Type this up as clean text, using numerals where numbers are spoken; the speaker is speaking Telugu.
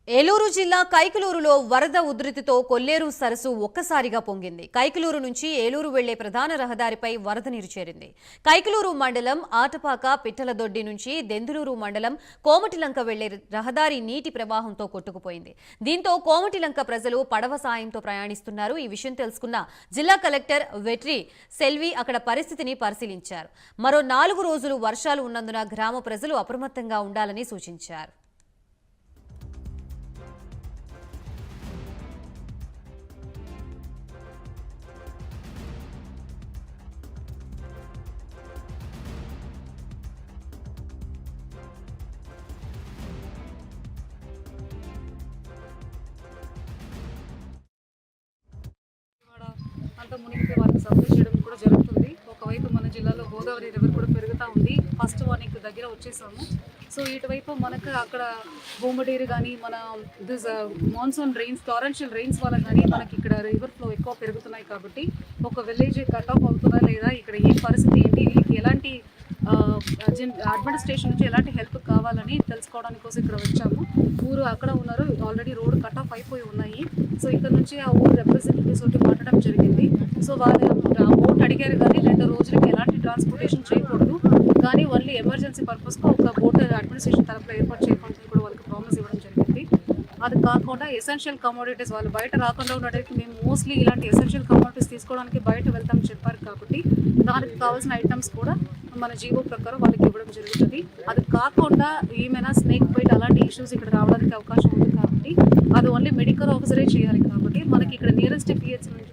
ఏలూరు జిల్లా కైకలూరులో వరద ఉధృతితో కొల్లేరు సరస్సు ఒక్కసారిగా పొంగింది. కైకలూరు నుంచి ఏలూరు వెళ్లే ప్రధాన రహదారిపై వరద నీరు చేరింది. కైకలూరు మండలం ఆటపాక పిట్టలదొడ్డి నుంచి దెందులూరు మండలం కోమటిలంక వెళ్లే రహదారి నీటి ప్రవాహంతో కొట్టుకుపోయింది. దీంతో కోమటిలంక ప్రజలు పడవ సాయంతో ప్రయాణిస్తున్నారు. ఈ విషయం తెలుసుకున్న జిల్లా కలెక్టర్ వెట్రి సెల్వి అక్కడ పరిస్థితిని పరిశీలించారు. మరో 4 రోజులు వర్షాలు ఉన్నందున గ్రామ ప్రజలు అప్రమత్తంగా ఉండాలని సూచించారు. అంత మునిగిపోయి వాళ్ళకి సపోర్ట్ చేయడం కూడా జరుగుతుంది. ఒకవైపు మన జిల్లాలో గోదావరి రివర్ కూడా పెరుగుతూ ఉంది. ఫస్ట్ వార్నింగ్ దగ్గర వచ్చేసాము. సో ఇటువైపు మనకు అక్కడ భూమడేరు కానీ మన this monsoon rains torrential rains వల్ల కానీ మనకి ఇక్కడ రివర్ ఫ్లో ఎక్కువ పెరుగుతున్నాయి. కాబట్టి ఒక విలేజ్ కట్ ఆఫ్ అవుతుందా లేదా, ఇక్కడ ఏం పరిస్థితి ఏంటి, వీళ్ళకి ఎలాంటి అడ్మినిస్ట్రేషన్ నుంచి ఎలాంటి హెల్ప్ కావాలని తెలుసుకోవడానికి కోసం ఇక్కడ వచ్చాము. ఊరు అక్కడ ఉన్నారు, ఆల్రెడీ రోడ్ కట్ ఆఫ్ అయిపోయి ఉన్నాయి. సో ఇక్కడ నుంచి ఆ ఊరు రిప్రజెంటేటివ్స్ తోటి మాట్లాడడం జరిగింది. సో వాళ్ళు బోట్ అడిగారు కానీ 2 రోజులకి ఎలాంటి ట్రాన్స్పోర్టేషన్ చేయకూడదు, కానీ ఓన్లీ ఎమర్జెన్సీ పర్పస్గా ఒక బోట్ అడ్మినిస్ట్రేషన్ తరఫున ఏర్పాటు చేయకూడదు కూడా వాళ్ళకి ప్రామిస్ ఇవ్వడం జరిగింది. అది కాకుండా ఎసెన్షియల్ కమోడిటీస్ వాళ్ళు బయట రాకుండా ఉండడానికి మేము మోస్ట్లీ ఇలాంటి ఎసెన్షియల్ కమోడిటీస్ తీసుకోవడానికి బయట వెళ్తామని చెప్పారు. కాబట్టి దానికి కావాల్సిన ఐటమ్స్ కూడా మన జీవో ప్రకారం వాళ్ళకి ఇవ్వడం జరుగుతుంది. అది కాకుండా ఏమైనా స్నేక్ బైట్ అలాంటి ఇష్యూస్ ఇక్కడ రావడానికి అవకాశం ఉంది. కాబట్టి అది ఓన్లీ మెడికల్ ఆఫీసరే చేయాలి. కాబట్టి మనకి ఇక్కడ నియరెస్ట్ పిహెచ్ నుంచి